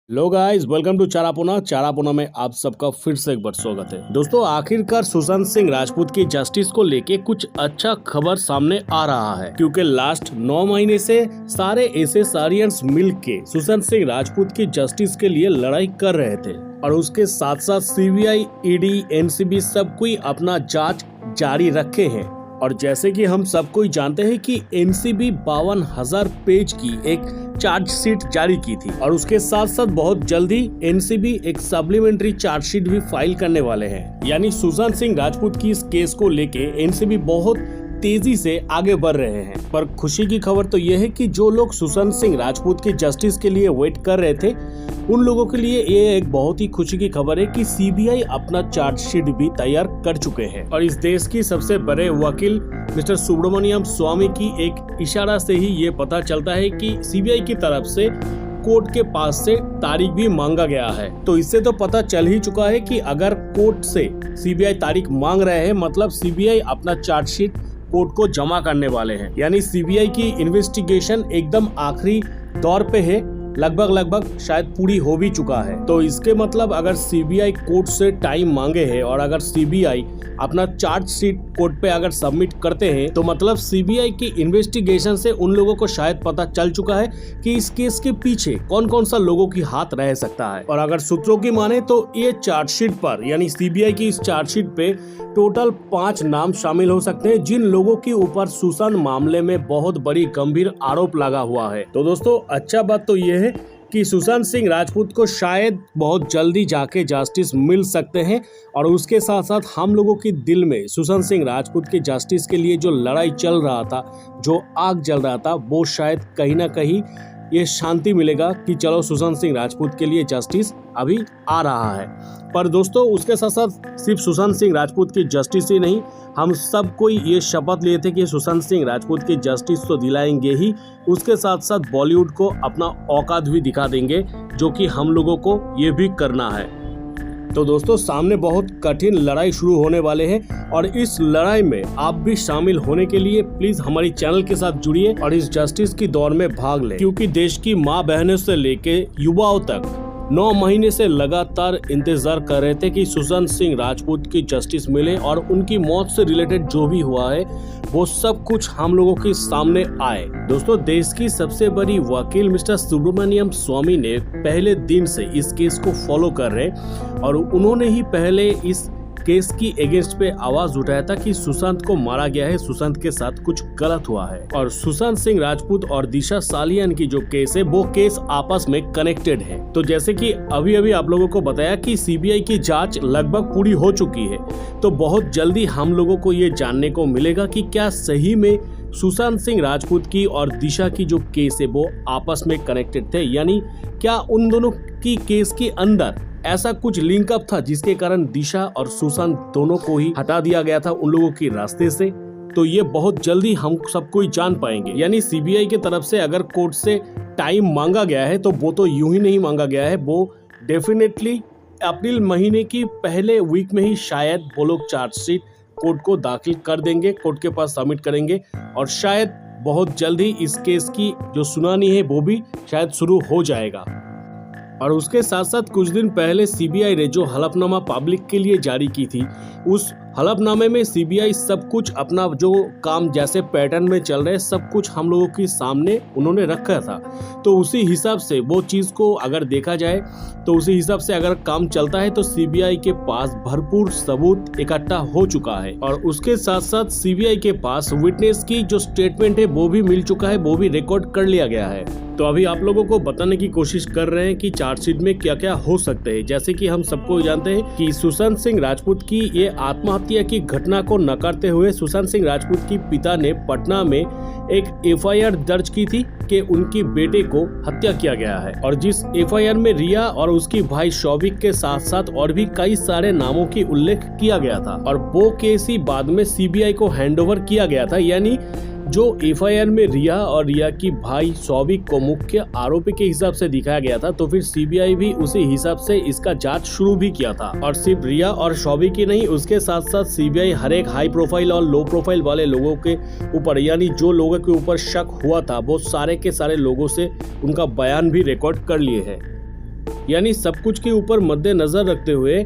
Low guys, welcome to चारापोना में आप सबका फिर से एक बार स्वागत है। दोस्तों, आखिरकार सुशांत सिंह राजपूत की जस्टिस को लेके कुछ अच्छा खबर सामने आ रहा है, क्योंकि लास्ट 9 महीने से सारे एसएसआरियंस मिलके सुशांत सिंह राजपूत की जस्टिस के लिए लड़ाई कर रहे थे और उसके साथ साथ सीबीआई, ईडी, एनसीबी सब कोई अपना जांच जारी रखे हैं। और जैसे कि हम सब कोई जानते हैं कि एनसीबी 52,000 पेज की एक चार्जशीट जारी की थी और उसके साथ साथ बहुत जल्दी एनसीबी एक सप्लीमेंट्री चार्जशीट भी फाइल करने वाले हैं। यानी सुशांत सिंह राजपूत की इस केस को लेके एनसीबी बहुत तेजी से आगे बढ़ रहे हैं। पर खुशी की खबर तो यह है कि जो लोग सुशांत सिंह राजपूत की जस्टिस के लिए वेट कर रहे थे, उन लोगों के लिए ये एक बहुत ही खुशी की खबर है कि सीबीआई अपना चार्जशीट भी तैयार कर चुके हैं। और इस देश की सबसे बड़े वकील मिस्टर सुब्रमण्यम स्वामी की एक इशारा से ही ये पता चलता है कि सीबीआई की तरफ से कोर्ट के पास से तारीख भी मांगा गया है। तो इससे तो पता चल ही चुका है कि अगर कोर्ट से सीबीआई तारीख मांग रहे हैं, मतलब सीबीआई अपना चार्जशीट कोर्ट को जमा करने वाले हैं। यानी सीबीआई की इन्वेस्टिगेशन एकदम आखिरी दौर पे है, लगभग शायद पूरी हो भी चुका है। तो इसके मतलब अगर सीबीआई कोर्ट से टाइम मांगे है और अगर सीबीआई अपना चार्जशीट कोर्ट पे अगर सबमिट करते हैं, तो मतलब सीबीआई की इन्वेस्टिगेशन से उन लोगों को शायद पता चल चुका है कि इस केस के पीछे कौन कौन सा लोगों की हाथ रह सकता है। और अगर सूत्रों की माने तो ये चार्जशीट पर, यानी सीबीआई की इस चार्जशीट पे टोटल 5 नाम शामिल हो सकते हैं, जिन लोगों के ऊपर सुशांत मामले में बहुत बड़ी गंभीर आरोप लगा हुआ है। तो दोस्तों, अच्छा बात तो ये है कि सुशांत सिंह राजपूत को शायद बहुत जल्दी जाके जस्टिस मिल सकते हैं और उसके साथ साथ हम लोगों के दिल में सुशांत सिंह राजपूत के जस्टिस के लिए जो लड़ाई चल रहा था, जो आग जल रहा था, वो शायद कहीं ना कहीं ये शांति मिलेगा कि चलो सुशांत सिंह राजपूत के लिए जस्टिस अभी आ रहा है। पर दोस्तों, उसके साथ साथ सिर्फ सुशांत सिंह राजपूत की जस्टिस ही नहीं, हम सब कोई ये शपथ लिए थे कि सुशांत सिंह राजपूत की जस्टिस तो दिलाएंगे ही, उसके साथ साथ बॉलीवुड को अपना औकात भी दिखा देंगे, जो कि हम लोगों को ये भी करना है। तो दोस्तों, सामने बहुत कठिन लड़ाई शुरू होने वाले हैं और इस लड़ाई में आप भी शामिल होने के लिए प्लीज हमारी चैनल के साथ जुड़िए और इस जस्टिस की दौड़ में भाग लें, क्योंकि देश की माँ बहनों से लेके युवाओं तक 9 महीने से लगातार इंतजार कर रहे थे कि सुशांत सिंह राजपूत की जस्टिस मिले और उनकी मौत से रिलेटेड जो भी हुआ है वो सब कुछ हम लोगों के सामने आए। दोस्तों, देश की सबसे बड़ी वकील मिस्टर सुब्रमण्यम स्वामी ने पहले दिन से इस केस को फॉलो कर रहे और उन्होंने ही पहले इस केस की अगेंस्ट पे आवाज उठाया था कि सुशांत को मारा गया है, सुशांत के साथ कुछ गलत हुआ है। और सुशांत सिंह राजपूत और दिशा सालियान की जो केस है, वो केस आपस में कनेक्टेड है। तो जैसे कि अभी आप लोगों को बताया कि सीबीआई की जांच लगभग पूरी हो चुकी है, तो बहुत जल्दी हम लोगों को ये जानने को मिलेगा कि क्या सही में सुशांत सिंह राजपूत की और दिशा की जो केस है वो आपस में कनेक्टेड थे, यानी क्या उन दोनों की केस के अंदर ऐसा कुछ लिंकअप था जिसके कारण दिशा और सुशांत दोनों को ही हटा दिया गया था उन लोगों के रास्ते से। तो ये बहुत जल्दी हम सब कोई जान पाएंगे। यानी सीबीआई की तरफ से अगर कोर्ट से टाइम मांगा गया है, तो वो तो यूं ही नहीं मांगा गया है, वो डेफिनेटली अप्रैल महीने की पहले वीक में ही शायद वो लोग चार्जशीट कोर्ट को दाखिल कर देंगे, कोर्ट के पास सबमिट करेंगे और शायद बहुत जल्दी इस केस की जो सुनानी है वो भी शायद शुरू हो जाएगा। और उसके साथ साथ कुछ दिन पहले सीबीआई ने जो हलफनामा पब्लिक के लिए जारी की थी, उस हलफनामे में सीबीआई सब कुछ अपना जो काम जैसे पैटर्न में चल रहे सब कुछ हम लोगों के सामने उन्होंने रखा था। तो उसी हिसाब से वो चीज को अगर देखा जाए, तो उसी हिसाब से अगर काम चलता है तो सीबीआई के पास भरपूर सबूत इकट्ठा हो चुका है और उसके साथ साथ सीबीआई के पास विटनेस की जो स्टेटमेंट है वो भी मिल चुका है, वो भी रिकॉर्ड कर लिया गया है। तो अभी आप लोगों को बताने की कोशिश कर रहे हैं कि चार्जशीट में क्या क्या हो सकते हैं। जैसे कि हम सबको जानते हैं कि सुशांत सिंह राजपूत की ये आत्महत्या की घटना को नकारते हुए सुशांत सिंह राजपूत की पिता ने पटना में एक एफआईआर दर्ज की थी कि उनकी बेटे को हत्या किया गया है और जिस एफआईआर में रिया और उसकी भाई शौविक के साथ साथ और भी कई सारे नामों की उल्लेख किया गया था और वो केस ही बाद में सीबीआई को हैंडओवर किया गया था। यानी जो एफआईआर में रिया और रिया की भाई शौविक को मुख्य आरोपी के हिसाब से दिखाया गया था, तो फिर सीबीआई भी उसी हिसाब से इसका जांच शुरू भी किया था। और सिर्फ रिया और शौविक ही नहीं, उसके साथ साथ सीबीआई हर एक हाई प्रोफाइल और लो प्रोफाइल वाले लोगों के ऊपर, यानी जो लोगों के ऊपर शक हुआ था, वो सारे के सारे लोगों से उनका बयान भी रिकॉर्ड कर लिए हैं। यानी सब कुछ के ऊपर मद्देनजर रखते हुए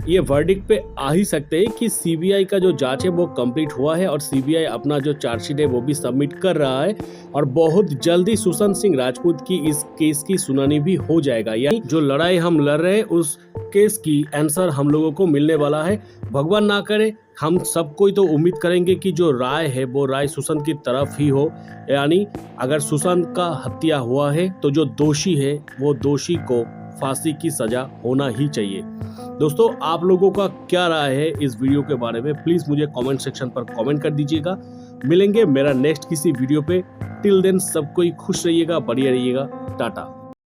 ये वर्डिक्ट पे आ ही सकते हैं कि सीबीआई का जो जांच है वो कंप्लीट हुआ है और सीबीआई अपना जो चार्जशीट है वो भी सबमिट कर रहा है और बहुत जल्दी सुशांत सिंह राजपूत की इस केस की सुनानी भी हो जाएगा। यानी जो लड़ाई हम लड़ रहे हैं उस केस की आंसर हम लोगों को मिलने वाला है। भगवान ना करे, हम सब कोई तो उम्मीद करेंगे कि जो राय है वो राय सुशांत की तरफ ही हो। यानी अगर सुशांत का हत्या हुआ है तो जो दोषी है वो दोषी को फांसी की सजा होना ही चाहिए। दोस्तों, आप लोगों का क्या राय है इस वीडियो के बारे में, प्लीज मुझे कमेंट सेक्शन पर कमेंट कर दीजिएगा। मिलेंगे मेरा नेक्स्ट किसी वीडियो पे। टिल देन सब कोई खुश रहिएगा, बढ़िया रहिएगा। टाटा।